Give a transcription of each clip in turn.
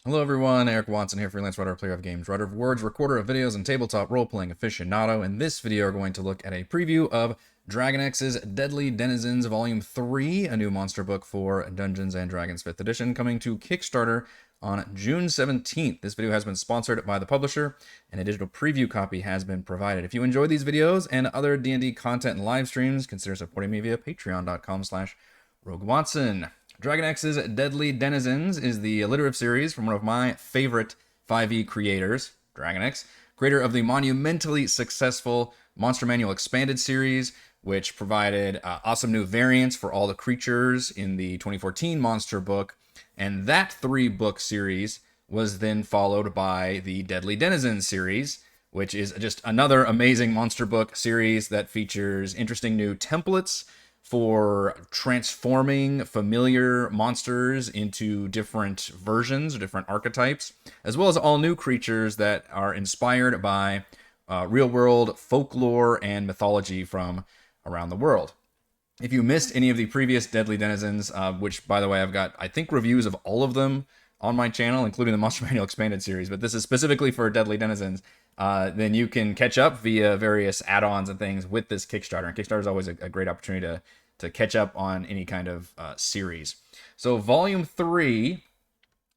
Hello everyone, Eric Watson here, freelance writer, player of games, writer of words, recorder of videos, and tabletop role-playing aficionado. In this video, we're going to look at a preview of Dragonix's Deadly Denizens Volume 3, a new monster book for Dungeons & Dragons 5th edition, coming to Kickstarter on June 17th. This video has been sponsored by the publisher, and a digital preview copy has been provided. If you enjoy these videos and other D&D content and live streams, consider supporting me via patreon.com/RogueWatson. Dragonix's Deadly Denizens is the alliterative series from one of my favorite 5e creators, Dragonix, creator of the monumentally successful Monster Manual Expanded series, which provided awesome new variants for all the creatures in the 2014 monster book. And that 3-book series was then followed by the Deadly Denizens series, which is just another amazing monster book series that features interesting new templates for transforming familiar monsters into different versions or different archetypes, as well as all new creatures that are inspired by real-world folklore and mythology from around the world. If you missed any of the previous Deadly Denizens, which, by the way, I've got, I think, reviews of all of them on my channel, including the Monster Manual Expanded series, but this is specifically for Deadly Denizens, then you can catch up via various add-ons and things with this Kickstarter. And Kickstarter is always a great opportunity to catch up on any kind of series. So Volume 3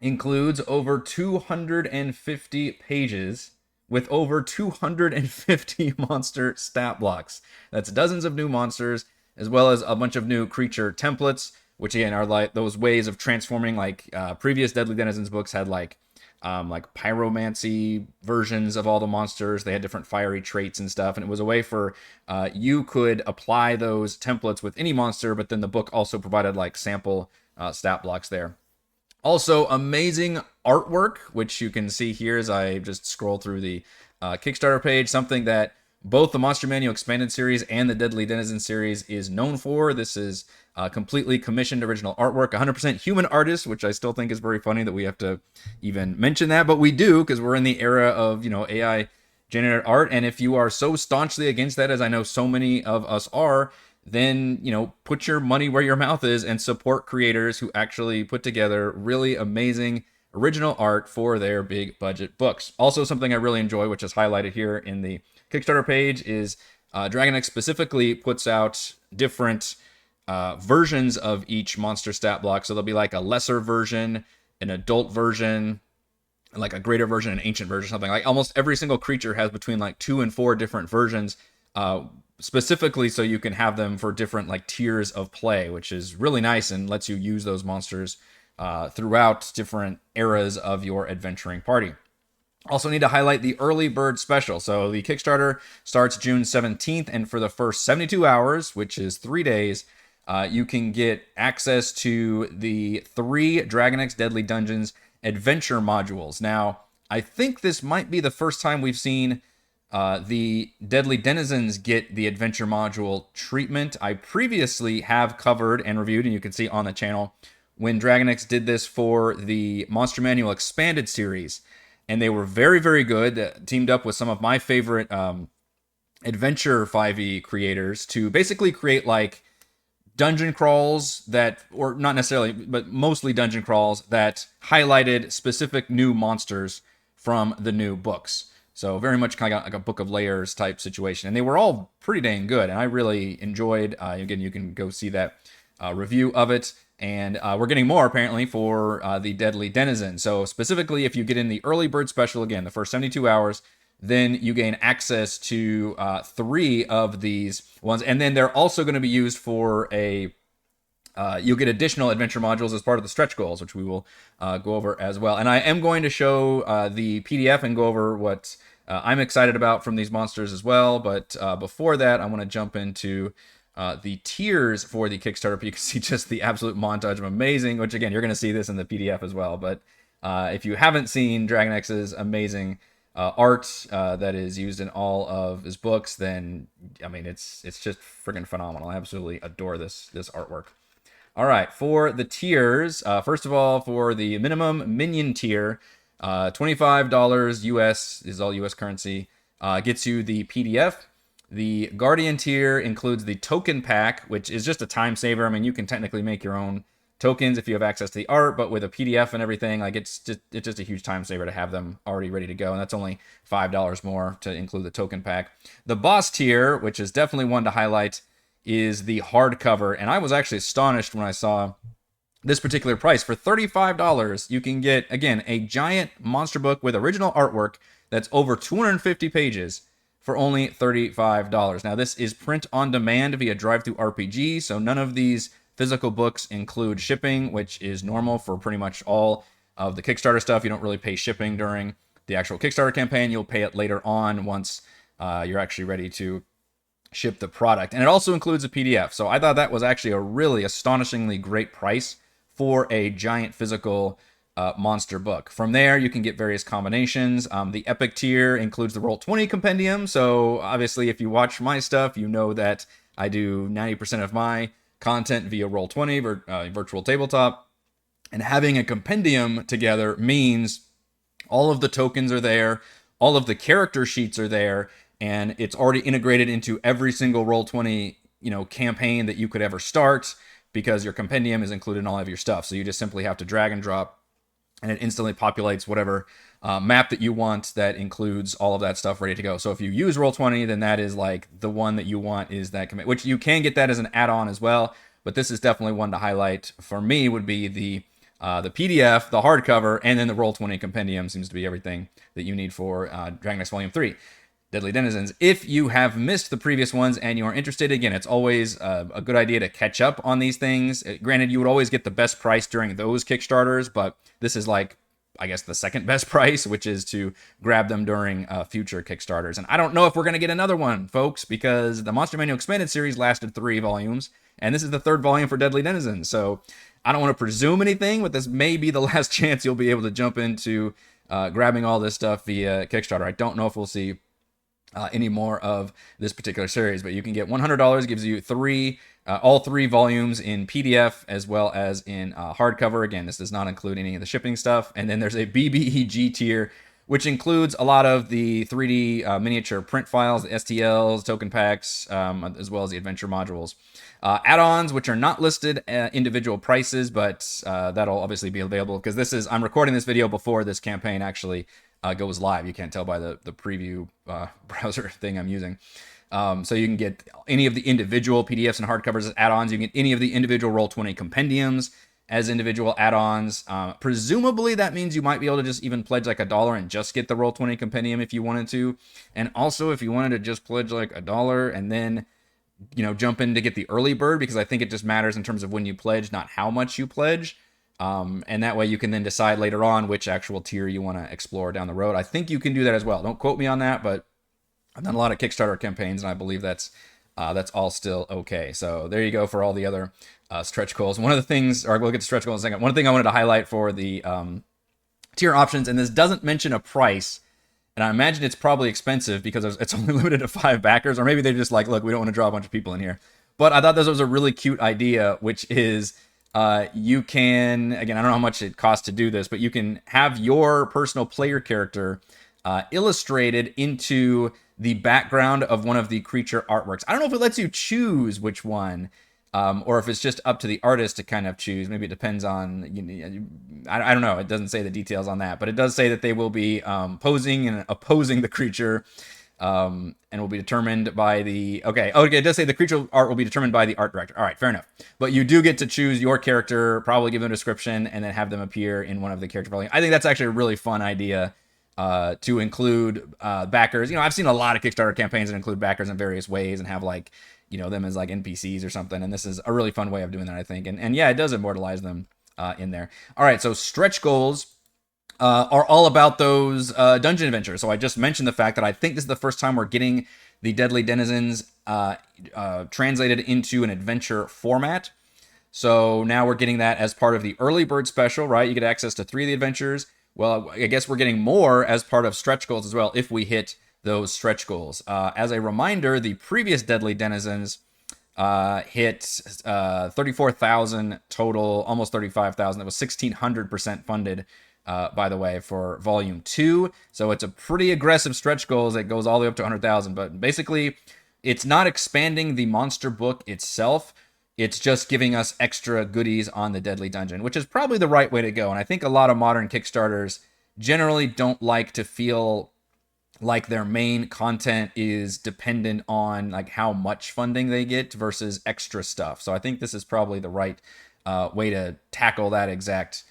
includes over 250 pages with over 250 monster stat blocks. That's dozens of new monsters, as well as a bunch of new creature templates, which again are like those ways of transforming. Like previous Deadly Denizens books had like pyromancy versions of all the monsters. They had different fiery traits and stuff, and it was a way for you could apply those templates with any monster, but then the book also provided like sample stat blocks there. Also, amazing artwork, which you can see here as I just scroll through the Kickstarter page, something that both the Monster Manual Expanded series and the Deadly Denizen series is known for. This is completely commissioned original artwork, 100% human artists, which I still think is very funny that we have to even mention that, but we do because we're in the era of, AI generated art. And if you are so staunchly against that, as I know so many of us are, then, put your money where your mouth is and support creators who actually put together really amazing original art for their big budget books. Also, something I really enjoy, which is highlighted here in the Kickstarter page, is Dragonix specifically puts out different versions of each monster stat block. So there'll be like a lesser version, an adult version, like a greater version, an ancient version, something. Like almost every single creature has between like 2 and 4 different versions, specifically so you can have them for different like tiers of play, which is really nice and lets you use those monsters throughout different eras of your adventuring party. Also need to highlight the early bird special. So the Kickstarter starts June 17th, and for the first 72 hours, which is 3 days, you can get access to the 3 Dragonix Deadly Dungeons adventure modules. Now, I think this might be the first time we've seen the Deadly Denizens get the adventure module treatment. I previously have covered and reviewed, and you can see on the channel, when Dragonix did this for the Monster Manual Expanded series. And they were very, very good. Teamed up with some of my favorite adventure 5e creators to basically create like dungeon crawls that, or not necessarily, but mostly dungeon crawls that highlighted specific new monsters from the new books. So very much kind of like a Book of Layers type situation. And they were all pretty dang good. And I really enjoyed, again, you can go see that review of it. And we're getting more, apparently, for the Deadly Denizen. So specifically, if you get in the early bird special, again, the first 72 hours, then you gain access to 3 of these ones. And then they're also going to be used for you'll get additional adventure modules as part of the stretch goals, which we will go over as well. And I am going to show the PDF and go over what I'm excited about from these monsters as well. But before that, I want to jump into the tiers for the Kickstarter. You can see just the absolute montage of amazing, which again, you're going to see this in the PDF as well. But if you haven't seen Dragonix's amazing art that is used in all of his books, then I mean it's just friggin' phenomenal. I absolutely adore this artwork. All right, for the tiers, first of all, for the minimum minion tier, $25 US is all US currency, gets you the PDF. The Guardian tier includes the token pack, which is just a time saver. I mean, you can technically make your own tokens if you have access to the art, but with a PDF and everything, like it's just a huge time saver to have them already ready to go, and that's only $5 more to include the token pack. The boss tier, which is definitely one to highlight, is the hardcover, and I was actually astonished when I saw this particular price. For $35, you can get, again, a giant monster book with original artwork that's over 250 pages for only $35. Now, this is print on demand via Drive-Thru RPG, so none of these physical books include shipping, which is normal for pretty much all of the Kickstarter stuff. You don't really pay shipping during the actual Kickstarter campaign. You'll pay it later on once you're actually ready to ship the product. And it also includes a PDF. So I thought that was actually a really astonishingly great price for a giant physical monster book. From there, you can get various combinations. The Epic tier includes the Roll20 compendium. So obviously, if you watch my stuff, you know that I do 90% of my content via Roll20, virtual tabletop. And having a compendium together means all of the tokens are there, all of the character sheets are there, and it's already integrated into every single Roll20, campaign that you could ever start, because your compendium is included in all of your stuff. So you just simply have to drag and drop, and it instantly populates whatever map that you want that includes all of that stuff ready to go. So if you use Roll20, then that is like the one that you want, is that commit, which you can get that as an add-on as well. But this is definitely one to highlight for me, would be the PDF, the hardcover, and then the Roll20 compendium seems to be everything that you need for Dragonix Volume 3. Deadly Denizens. If you have missed the previous ones and you are interested, again, it's always a good idea to catch up on these things. Granted, you would always get the best price during those Kickstarters, but this is like, I guess, the second best price, which is to grab them during future Kickstarters. And I don't know if we're going to get another one, folks, because the Monster Manual Expanded Series lasted 3 volumes, and this is the 3rd volume for Deadly Denizens. So I don't want to presume anything, but this may be the last chance you'll be able to jump into grabbing all this stuff via Kickstarter. I don't know if we'll see any more of this particular series, but you can get $100, gives you all 3 volumes in PDF as well as in hardcover. Again, this does not include any of the shipping stuff. And then there's a BBEG tier, which includes a lot of the 3D miniature print files, the STLs, token packs, as well as the adventure modules. Add-ons, which are not listed individual prices, but that'll obviously be available, because I'm recording this video before this campaign actually goes live. You can't tell by the preview browser thing I'm using. So you can get any of the individual PDFs and hardcovers as add-ons. You can get any of the individual Roll20 compendiums as individual add-ons. Presumably that means you might be able to just even pledge like $1 and just get the Roll20 compendium if you wanted to. And also if you wanted to just pledge like $1 and then jump in to get the early bird, because I think it just matters in terms of when you pledge, not how much you pledge. And that way you can then decide later on which actual tier you want to explore down the road. I think you can do that as well. Don't quote me on that, but I've done a lot of Kickstarter campaigns, and I believe that's all still okay. So there you go for all the other stretch goals. One of the things, or we'll get to stretch goals in a second. One thing I wanted to highlight for the tier options, and this doesn't mention a price, and I imagine it's probably expensive because it's only limited to 5 backers, or maybe they're just like, look, we don't want to draw a bunch of people in here. But I thought this was a really cute idea, which is you can, again, I don't know how much it costs to do this, but you can have your personal player character illustrated into the background of one of the creature artworks. I don't know if it lets you choose which one, or if it's just up to the artist to kind of choose. Maybe it depends on, I don't know. It doesn't say the details on that, but it does say that they will be posing and opposing the creature, and will be determined by the, okay, it does say the creature art will be determined by the art director. All right, fair enough. But you do get to choose your character, probably give them a description, and then have them appear in one of the character volumes. I think that's actually a really fun idea to include backers. I've seen a lot of Kickstarter campaigns that include backers in various ways and have like, them as like NPCs or something. And this is a really fun way of doing that, I think. And yeah, it does immortalize them in there. All right, so stretch goals are all about those dungeon adventures. So I just mentioned the fact that I think this is the first time we're getting the Deadly Denizens translated into an adventure format. So now we're getting that as part of the early bird special, right? You get access to 3 of the adventures. Well, I guess we're getting more as part of stretch goals as well if we hit those stretch goals. As a reminder, the previous Deadly Denizens hit 34,000 total, almost 35,000. That was 1,600% funded, by the way, for Volume 2. So it's a pretty aggressive stretch goals that goes all the way up to 100,000. But basically, it's not expanding the monster book itself. It's just giving us extra goodies on the Deadly Dungeon, which is probably the right way to go. And I think a lot of modern Kickstarters generally don't like to feel like their main content is dependent on like how much funding they get versus extra stuff. So I think this is probably the right way to tackle that exact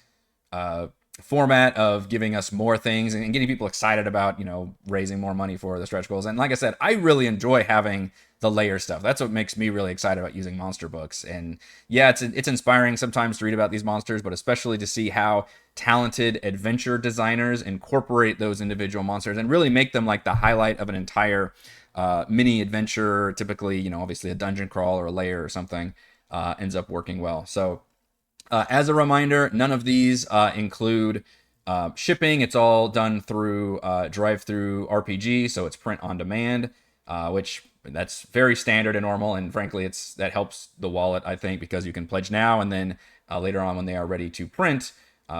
uh, format of giving us more things and getting people excited about, raising more money for the stretch goals. And like I said, I really enjoy having the layer stuff. That's what makes me really excited about using monster books. And yeah, it's inspiring sometimes to read about these monsters, but especially to see how talented adventure designers incorporate those individual monsters and really make them like the highlight of an entire mini adventure. Typically, obviously a dungeon crawl or a layer or something ends up working well. So as a reminder, none of these include shipping. It's all done through drive-through RPG, so it's print on demand, which that's very standard and normal. And frankly, that helps the wallet, I think, because you can pledge now and then later on when they are ready to print,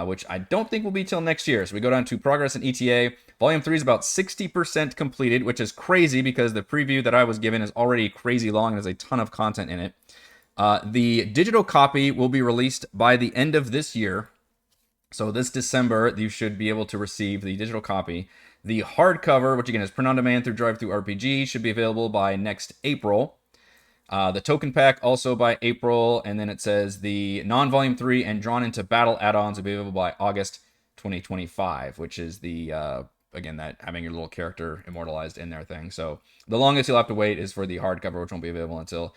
which I don't think will be till next year. So we go down to progress and ETA. Volume 3 is about 60% completed, which is crazy because the preview that I was given is already crazy long and there's a ton of content in it. The digital copy will be released by the end of this year. So this December, you should be able to receive the digital copy. The hardcover, which again is print on demand through drive-through RPG, should be available by next April. The token pack also by April. And then it says the non-volume 3 and drawn into battle add-ons will be available by August 2025, which is the, again, that having your little character immortalized in their thing. So the longest you'll have to wait is for the hardcover, which won't be available until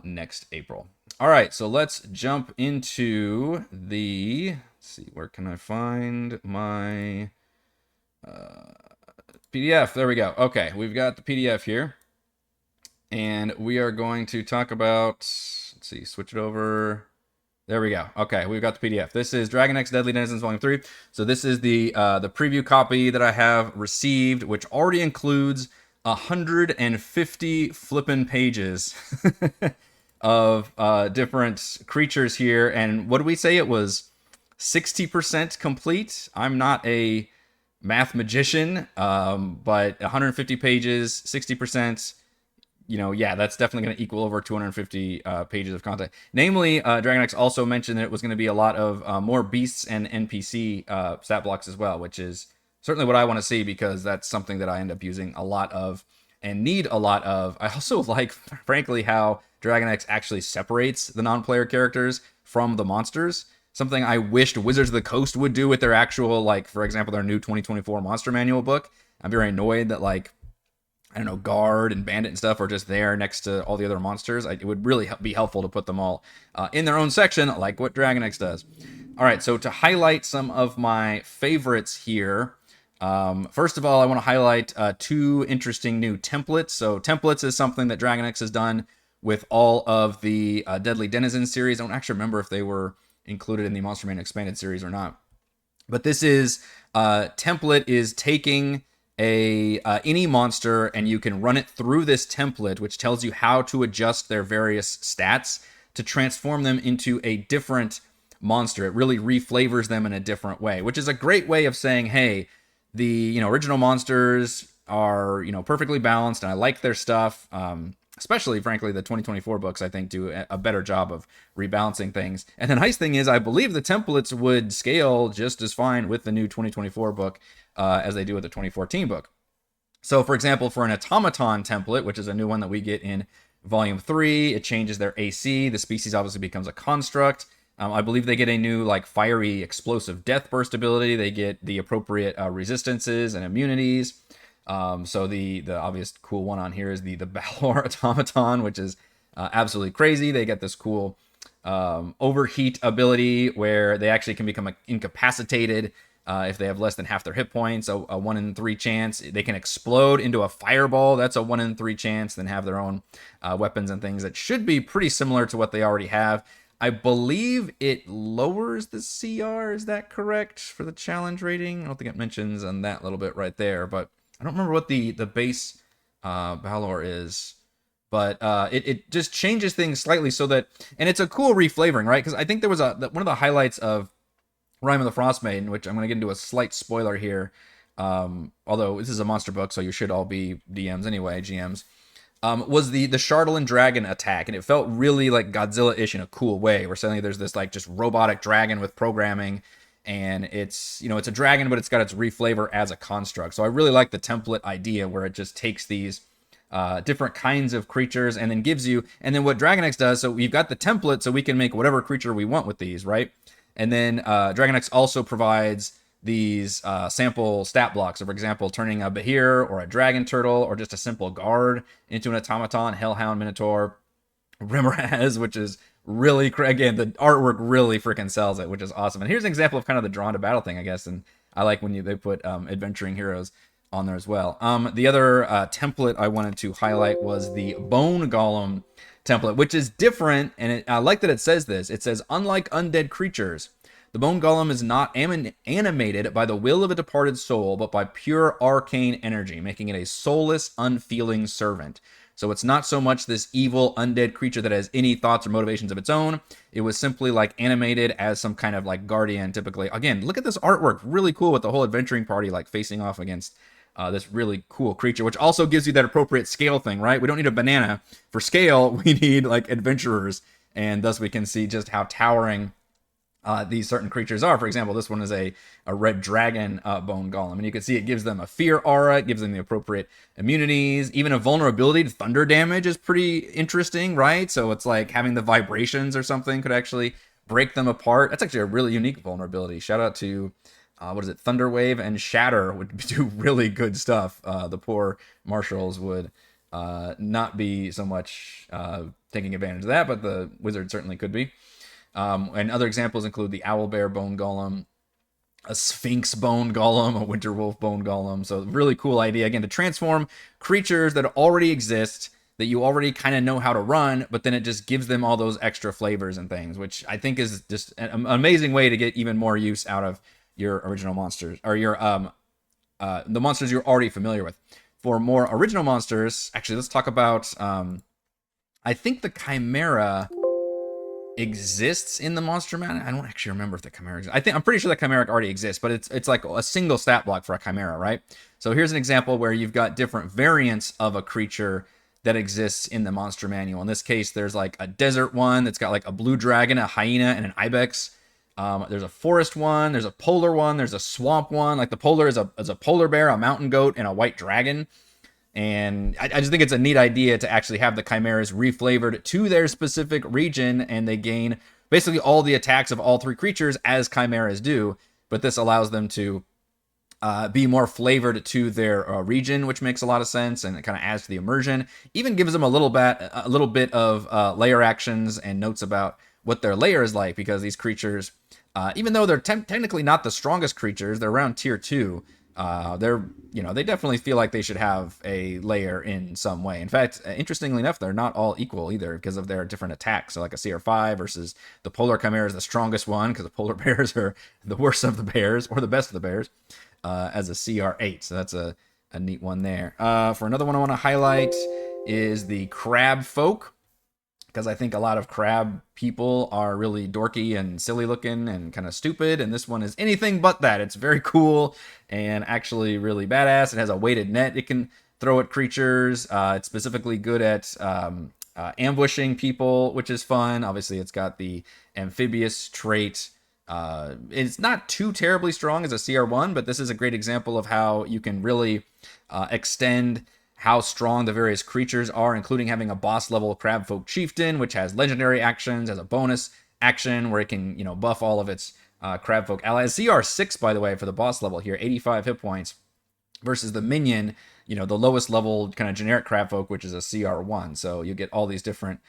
next April. All right, so let's jump into let's see, where can I find my PDF? There we go. Okay, we've got the PDF here. And we are going to talk about, let's see, switch it over. There we go. Okay, we've got the PDF. This is Dragonix Deadly Denizens Volume 3. So this is the preview copy that I have received, which already includes 150 flippin' pages of different creatures here. And what did we say? It was 60% complete. I'm not a math magician, but 150 pages, 60%, yeah, that's definitely going to equal over 250 pages of content. Namely, Dragonix also mentioned that it was going to be a lot of more beasts and NPC stat blocks as well, which is certainly what I want to see because that's something that I end up using a lot of and need a lot of. I also like, frankly, how Dragonix actually separates the non-player characters from the monsters. Something I wished Wizards of the Coast would do with their actual, like, for example, their new 2024 Monster Manual book. I'm very annoyed that, like, I don't know, Guard and Bandit and stuff are just there next to all the other monsters. It would really be helpful to put them all in their own section, like what Dragonix does. All right, so to highlight some of my favorites here, first of all, I want to highlight two interesting new templates. So templates is something that Dragonix has done with all of the Deadly Denizens series. I don't actually remember if they were included in the Monster Man Expanded series or not. But this is, template is taking any monster and you can run it through this template, which tells you how to adjust their various stats to transform them into a different monster. It really reflavors them in a different way, which is a great way of saying, hey, the original monsters are perfectly balanced and I like their stuff. Especially, frankly, the 2024 books, I think, do a better job of rebalancing things. And the nice thing is, I believe the templates would scale just as fine with the new 2024 book as they do with the 2014 book. So, for example, for an automaton template, which is a new one that we get in Volume 3, it changes their AC. The species obviously becomes a construct. I believe they get a new, like, fiery explosive death burst ability. They get the appropriate resistances and immunities. So the obvious cool one on here is the Balor Automaton, which is absolutely crazy. They get this cool overheat ability where they actually can become incapacitated if they have less than half their hit points. A 1 in 3 chance. They can explode into a fireball. That's a 1 in 3 chance. Then have their own weapons and things that should be pretty similar to what they already have. I believe it lowers the CR. Is that correct for the challenge rating? I don't think it mentions on that little bit right there, but I don't remember what the base Balor is, but it just changes things slightly so that, and it's a cool reflavoring, right? Because I think there was one of the highlights of Rime of the Frost Maiden, which I'm going to get into a slight spoiler here, although this is a monster book, so you should all be DMs anyway, GMs. was the Shardolin Dragon attack, and it felt really like Godzilla-ish in a cool way, where suddenly there's this like just robotic dragon with programming, and it's, you know, it's a dragon, but it's got its reflavor as a construct. So I really like the template idea where it just takes these different kinds of creatures and then gives you, and then what Dragonix does, so we've got the template, so we can make whatever creature we want with these, right? And then Dragonix also provides these sample stat blocks. So, for example, turning a Behir or a Dragon Turtle or just a simple guard into an Automaton, Hellhound, Minotaur, Rimraz, which is really, again, the artwork really freaking sells it, which is awesome. And here's an example of kind of the drawn to battle thing, I guess. And I like when they put adventuring heroes on there as well. The other template I wanted to highlight was the Bone Golem template, which is different. And I like that it says this. It says, unlike undead creatures, the Bone Golem is not animated by the will of a departed soul, but by pure arcane energy, making it a soulless, unfeeling servant. So it's not so much this evil, undead creature that has any thoughts or motivations of its own. It was simply like animated as some kind of like guardian, typically. Again, look at this artwork. Really cool with the whole adventuring party like facing off against this really cool creature, which also gives you that appropriate scale thing, right? We don't need a banana. For scale, we need like adventurers. And thus we can see just how towering these certain creatures are. For example, this one is a red dragon bone golem, and you can see it gives them a fear aura, it gives them the appropriate immunities, even a vulnerability to thunder damage is pretty interesting, right? So it's like having the vibrations or something could actually break them apart. That's actually a really unique vulnerability. Shout out to what is it, Thunderwave and Shatter would do really good stuff. The poor marshals would not be so much taking advantage of that, but the wizard certainly could be. And other examples include the Owlbear Bone Golem, a Sphinx Bone Golem, a Winterwolf Bone Golem. So really cool idea, again, to transform creatures that already exist, that you already kind of know how to run, but then it just gives them all those extra flavors and things, which I think is just an amazing way to get even more use out of your original monsters, or your the monsters you're already familiar with. For more original monsters, actually, let's talk about, I think the Chimera exists in the monster manual. I don't actually remember if the Chimera exists. I'm pretty sure the Chimera already exists, but it's like a single stat block for a Chimera, right? So here's an example where you've got different variants of a creature that exists in the monster manual. In this case, there's like a desert one that's got like a blue dragon, a hyena, and an ibex. There's a forest one, there's a polar one, there's a swamp one. Like the polar is a polar bear, a mountain goat, and a white dragon. And I just think it's a neat idea to actually have the Chimeras reflavored to their specific region, and they gain basically all the attacks of all three creatures as Chimeras do. But this allows them to be more flavored to their region, which makes a lot of sense, and it kind of adds to the immersion. Even gives them a little bit of layer actions and notes about what their layer is like, because these creatures, even though they're technically not the strongest creatures, they're around tier 2. They definitely feel like they should have a layer in some way. In fact, interestingly enough, they're not all equal either because of their different attacks. So like a CR5 versus the Polar Chimera is the strongest one, because the polar bears are the worst of the bears, or the best of the bears, as a CR8. So that's a neat one there. For another one I want to highlight is the Crabfolk, because I think a lot of crab people are really dorky and silly looking and kind of stupid, and this one is anything but that. It's very cool and actually really badass. It has a weighted net it can throw at creatures. It's specifically good at ambushing people, which is fun. Obviously, it's got the amphibious trait. It's not too terribly strong as a CR1, but this is a great example of how you can really extend how strong the various creatures are, including having a boss level Crabfolk Chieftain, which has legendary actions as a bonus action where it can, buff all of its Crabfolk allies. CR6, by the way, for the boss level here, 85 hit points, versus the minion, the lowest level kind of generic Crabfolk, which is a CR1. So you get all these different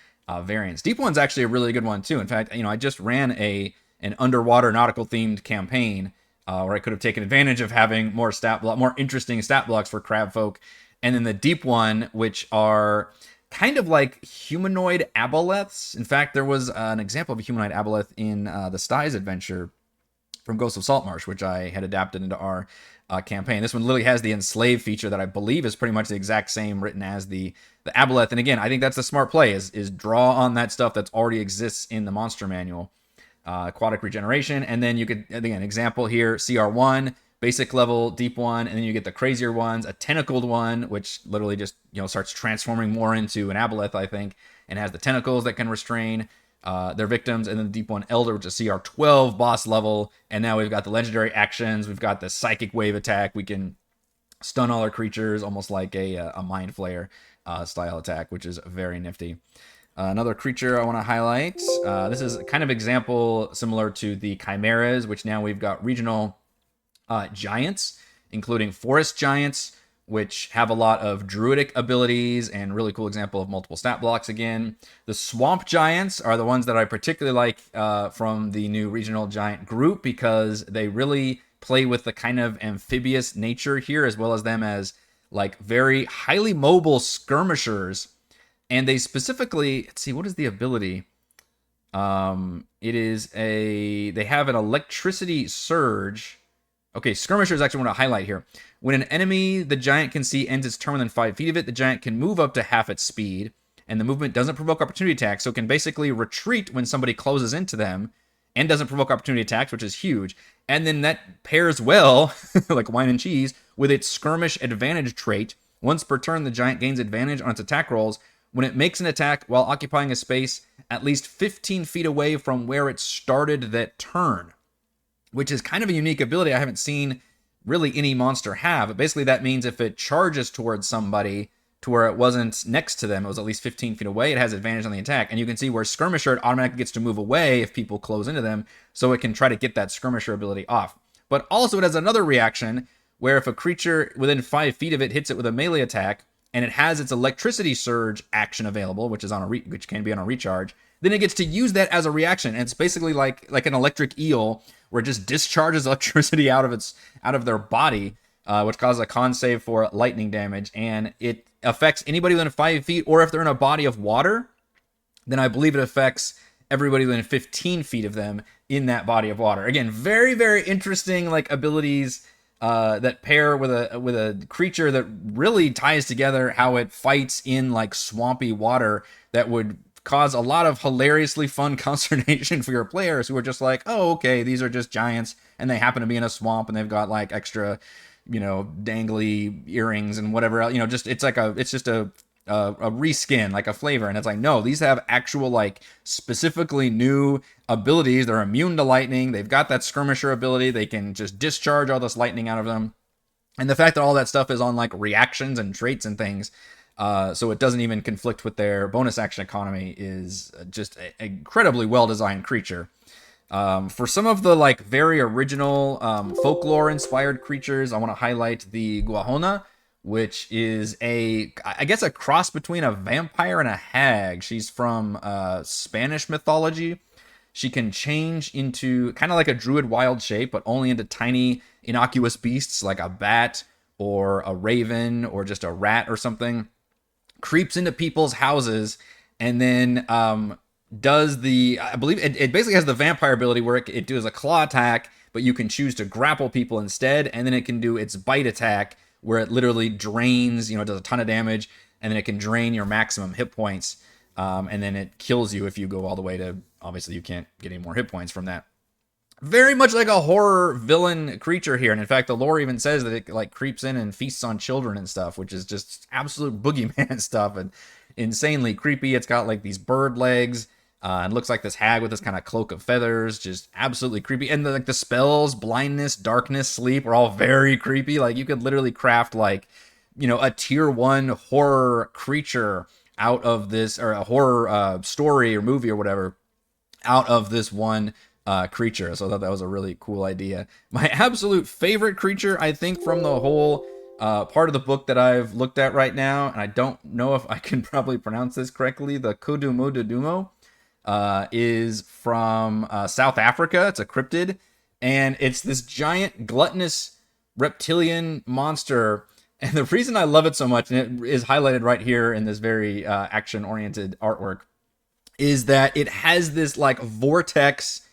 variants. Deep One's actually a really good one too. In fact, I just ran an underwater nautical themed campaign where I could have taken advantage of having more interesting stat blocks for Crabfolk. And then the Deep One, which are kind of like humanoid aboleths. In fact, there was an example of a humanoid aboleth in the Styes adventure from Ghosts of Saltmarsh, which I had adapted into our campaign. This one literally has the enslave feature that I believe is pretty much the exact same written as the aboleth. And again, I think that's the smart play, is draw on that stuff that already exists in the monster manual. Aquatic regeneration. And then you could, again, example here, CR1, basic level, deep one, and then you get the crazier ones, a tentacled one, which literally just, starts transforming more into an aboleth, I think, and has the tentacles that can restrain their victims, and then the deep one, Elder, which is CR12 boss level, and now we've got the legendary actions, we've got the psychic wave attack, we can stun all our creatures, almost like a Mind Flayer style attack, which is very nifty. Another creature I want to highlight, this is kind of example similar to the Chimeras, which now we've got regional giants, including forest giants, which have a lot of druidic abilities and really cool example of multiple stat blocks again. The swamp giants are the ones that I particularly like from the new regional giant group, because they really play with the kind of amphibious nature here, as well as them as like very highly mobile skirmishers. And they specifically, let's see, what is the ability? They have an electricity surge. Okay, skirmishers actually want to highlight here. When an enemy the giant can see ends its turn within 5 feet of it, the giant can move up to half its speed, and the movement doesn't provoke opportunity attacks, so it can basically retreat when somebody closes into them, and doesn't provoke opportunity attacks, which is huge. And then that pairs well, like wine and cheese, with its skirmish advantage trait. Once per turn, the giant gains advantage on its attack rolls when it makes an attack while occupying a space at least 15 feet away from where it started that turn, which is kind of a unique ability I haven't seen really any monster have. But basically that means if it charges towards somebody to where it wasn't next to them, it was at least 15 feet away, it has advantage on the attack. And you can see where Skirmisher, it automatically gets to move away if people close into them, so it can try to get that Skirmisher ability off. But also it has another reaction where if a creature within 5 feet of it hits it with a melee attack, and it has its electricity surge action available, which is which can be on a recharge, then it gets to use that as a reaction. And it's basically like an electric eel, where it just discharges electricity out of their body, which causes a con save for lightning damage, and it affects anybody within 5 feet, or if they're in a body of water, then I believe it affects everybody within 15 feet of them in that body of water. Again, very, very interesting like abilities that pair with a creature that really ties together how it fights in like swampy water that would cause a lot of hilariously fun consternation for your players who are just like, oh, okay, these are just giants and they happen to be in a swamp and they've got like extra, dangly earrings and whatever else, it's just a reskin, like a flavor. And it's like, no, these have actual like specifically new abilities. They're immune to lightning. They've got that skirmisher ability. They can just discharge all this lightning out of them. And the fact that all that stuff is on like reactions and traits and things, so it doesn't even conflict with their bonus action economy, is just an incredibly well-designed creature. For some of the like very original folklore-inspired creatures, I want to highlight the Guona, which is I guess a cross between a vampire and a hag. She's from Spanish mythology. She can change into kind of like a druid wild shape, but only into tiny innocuous beasts like a bat or a raven or just a rat or something. Creeps into people's houses and then I believe it basically has the vampire ability where it does a claw attack, but you can choose to grapple people instead, and then it can do its bite attack where it literally drains, it does a ton of damage, and then it can drain your maximum hit points, and then it kills you if you go all the way to, obviously you can't get any more hit points from that. Very much like a horror villain creature here, and in fact the lore even says that it like creeps in and feasts on children and stuff, which is just absolute boogeyman stuff and insanely creepy. It's got like these bird legs, and looks like this hag with this kind of cloak of feathers, just absolutely creepy. And the spells, blindness, darkness, sleep, are all very creepy. Like you could literally craft like, a tier 1 horror creature out of this, or a horror story or movie or whatever, out of this one creature. So I thought that was a really cool idea. My absolute favorite creature, I think, from the whole part of the book that I've looked at right now, and I don't know if I can probably pronounce this correctly, the Kudum Dumo, is from South Africa. It's a cryptid, and it's this giant gluttonous reptilian monster. And the reason I love it so much, and it is highlighted right here in this very action-oriented artwork, is that it has this like vortex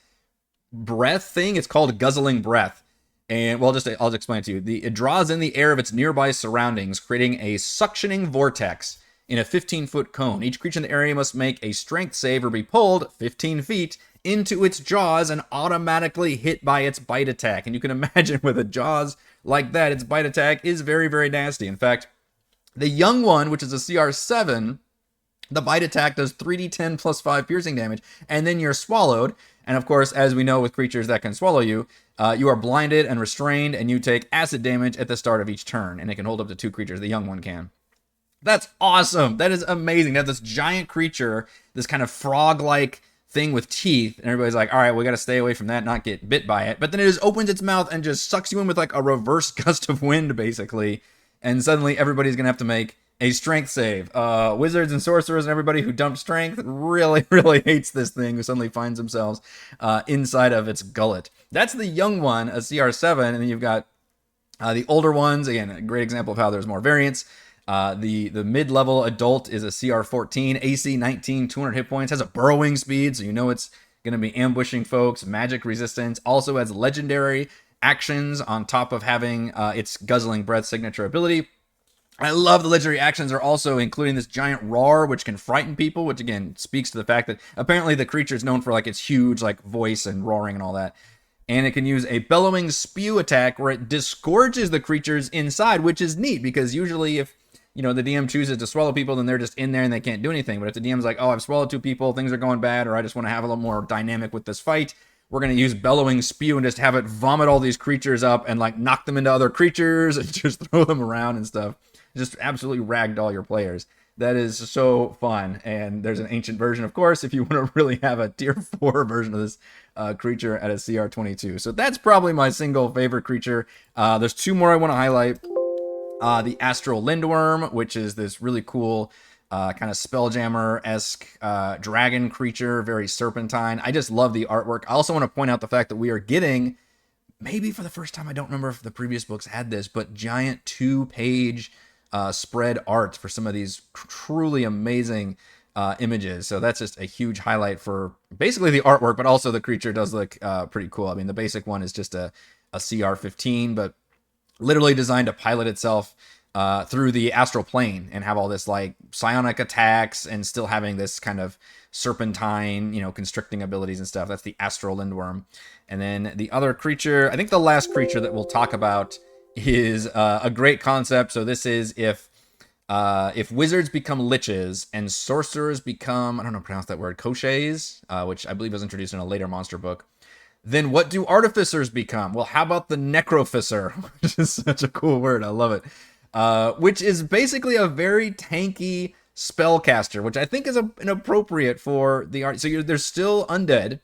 breath thing. It's called guzzling breath. And well, I'll just explain it to you. It draws in the air of its nearby surroundings, creating a suctioning vortex in a 15-foot cone. Each creature in the area must make a strength save or be pulled 15 feet into its jaws and automatically hit by its bite attack. And you can imagine with a jaws like that, its bite attack is very, very nasty. In fact, the young one, which is a CR7, the bite attack does 3d10 plus 5 piercing damage, and then you're swallowed. And of course, as we know with creatures that can swallow you, you are blinded and restrained, and you take acid damage at the start of each turn. And it can hold up to 2 creatures. The young one can. That's awesome. That is amazing. They have this giant creature, this kind of frog-like thing with teeth, and everybody's like, all right, we got to stay away from that, not get bit by it. But then it just opens its mouth and just sucks you in with like a reverse gust of wind, basically. And suddenly everybody's going to have to make a strength save. Wizards and sorcerers and everybody who dumped strength really, really hates this thing, who suddenly finds themselves inside of its gullet. That's the young one, a CR7, and then you've got the older ones. Again, a great example of how there's more variance. The mid-level adult is a CR14, AC 19, 200 hit points, has a burrowing speed, so you know it's going to be ambushing folks, magic resistance, also has legendary actions on top of having its guzzling breath signature ability. I love the legendary actions are also including this giant roar, which can frighten people, which again speaks to the fact that apparently the creature is known for like its huge like voice and roaring and all that. And it can use a bellowing spew attack where it disgorges the creatures inside, which is neat because usually if the DM chooses to swallow people, then they're just in there and they can't do anything. But if the DM's like, oh, I've swallowed 2 people, things are going bad, or I just want to have a little more dynamic with this fight, we're going to use bellowing spew and just have it vomit all these creatures up and like knock them into other creatures and just throw them around and stuff. Just absolutely ragdoll your players. That is so fun. And there's an ancient version, of course, if you want to really have a tier 4 version of this creature at a CR22. So that's probably my single favorite creature. There's 2 more I want to highlight. The Astral Linworm, which is this really cool kind of Spelljammer-esque dragon creature, very serpentine. I just love the artwork. I also want to point out the fact that we are getting, maybe for the first time, I don't remember if the previous books had this, but giant 2-page spread art for some of these truly amazing images. So that's just a huge highlight for basically the artwork, but also the creature does look pretty cool. I mean, the basic one is just a CR15, but literally designed to pilot itself through the astral plane and have all this like psionic attacks and still having this kind of serpentine, constricting abilities and stuff. That's the Astral Linworm. And then the other creature, I think the last creature that we'll talk about is a great concept. So this is if wizards become liches and sorcerers become, I don't know how to pronounce that word, koshés, which I believe was introduced in a later monster book, then what do artificers become? Well, how about the Necrofuser, which is such a cool word. I love it. Which is basically a very tanky spellcaster, which I think is inappropriate for the art. So they're still undead,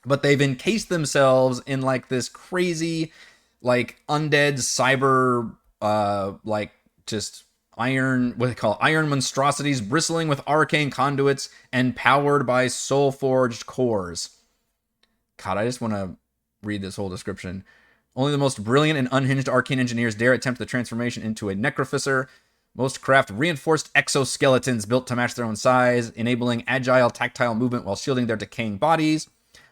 but they've encased themselves in like this crazy, like undead cyber, like just iron, what they call iron monstrosities, bristling with arcane conduits and powered by soul-forged cores. God, I just want to read this whole description. Only the most brilliant and unhinged arcane engineers dare attempt the transformation into a Necrofuser. Most craft reinforced exoskeletons built to match their own size, enabling agile, tactile movement while shielding their decaying bodies.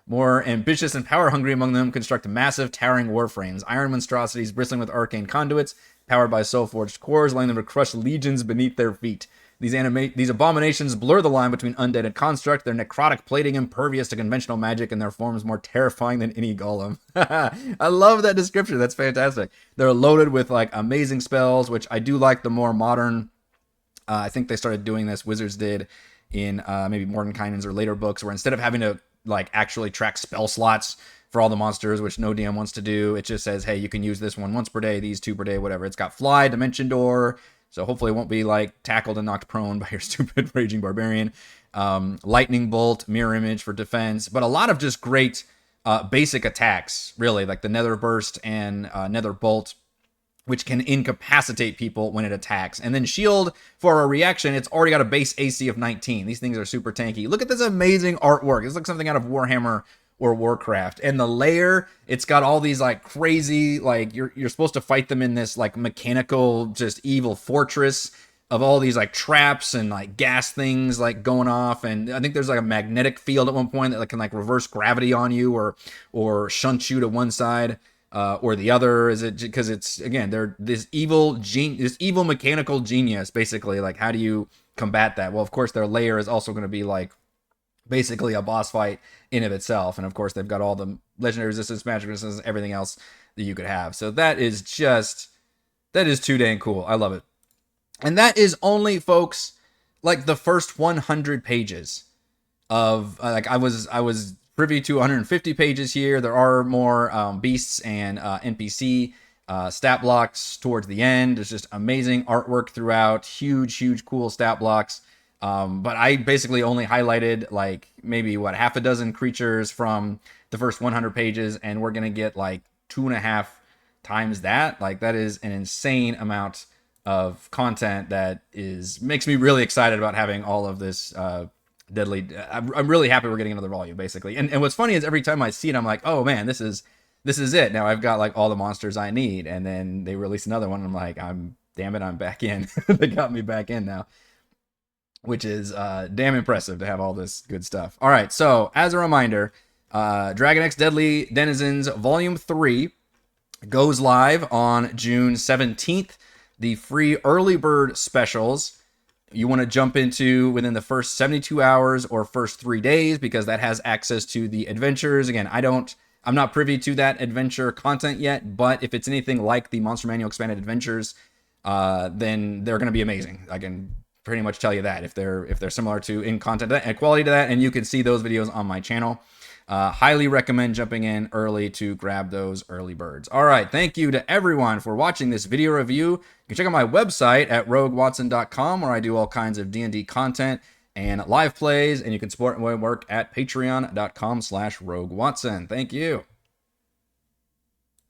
More ambitious and power-hungry among them construct massive, towering warframes, iron monstrosities bristling with arcane conduits, powered by soul-forged cores, allowing them to crush legions beneath their feet. These abominations blur the line between undead and construct, their necrotic plating impervious to conventional magic, and their forms more terrifying than any golem. I love that description. That's fantastic. They're loaded with like amazing spells, which I do like the more modern. I think they started doing this, Wizards did, in maybe Mordenkainen's or later books, where instead of having to like actually track spell slots for all the monsters, which no DM wants to do, it just says, hey, you can use this one once per day, these 2 per day, whatever. It's got Fly, Dimension Door, so hopefully it won't be like tackled and knocked prone by your stupid Raging Barbarian. Lightning Bolt, Mirror Image for defense, but a lot of just great basic attacks, really, like the Nether Burst and Nether Bolt, which can incapacitate people when it attacks. And then Shield, for a reaction, it's already got a base AC of 19. These things are super tanky. Look at this amazing artwork. This looks something out of Warhammer or Warcraft. And the lair, it's got all these like crazy, like you're supposed to fight them in this like mechanical, just evil fortress of all these like traps and like gas things like going off. And I think there's like a magnetic field at one point that like, can like reverse gravity on you or shunt you to one side or the other. Is it because it's, again, they're this evil mechanical genius, basically. Like, how do you combat that? Well, of course, their lair is also going to be like basically a boss fight in of itself. And of course, they've got all the legendary resistance, magic resistance, everything else that you could have. So that is too dang cool. I love it. And that is only, folks, like the first 100 pages of like I was privy to 150 pages here. There are more beasts and NPC stat blocks towards the end. There's just amazing artwork throughout. Huge, cool stat blocks. But I basically only highlighted like maybe half a dozen creatures from the first 100 pages, and we're gonna get like 2.5 times that. Like that is an insane amount of content that makes me really excited about having all of this deadly. I'm really happy we're getting another volume, basically. And what's funny is every time I see it, I'm like, oh man, this is it. Now I've got like all the monsters I need. And then they release another one, and I'm like, damn it, I'm back in. They got me back in now, which is damn impressive to have all this good stuff. All right, so as a reminder, Dragonix Deadly Denizens Volume 3 goes live on June 17th. The free early bird specials you want to jump into within the first 72 hours or first 3 days, because that has access to the adventures. Again, I'm not privy to that adventure content yet, but if it's anything like the Monster Manual Expanded Adventures, then they're going to be amazing. I can pretty much tell you that if they're similar to in content and quality to that, and you can see those videos on my channel. Highly recommend jumping in early to grab those early birds. All right, thank you to everyone for watching this video review. You can check out my website at roguewatson.com, where I do all kinds of D&D content and live plays, and you can support my work at patreon.com/roguewatson. Thank you.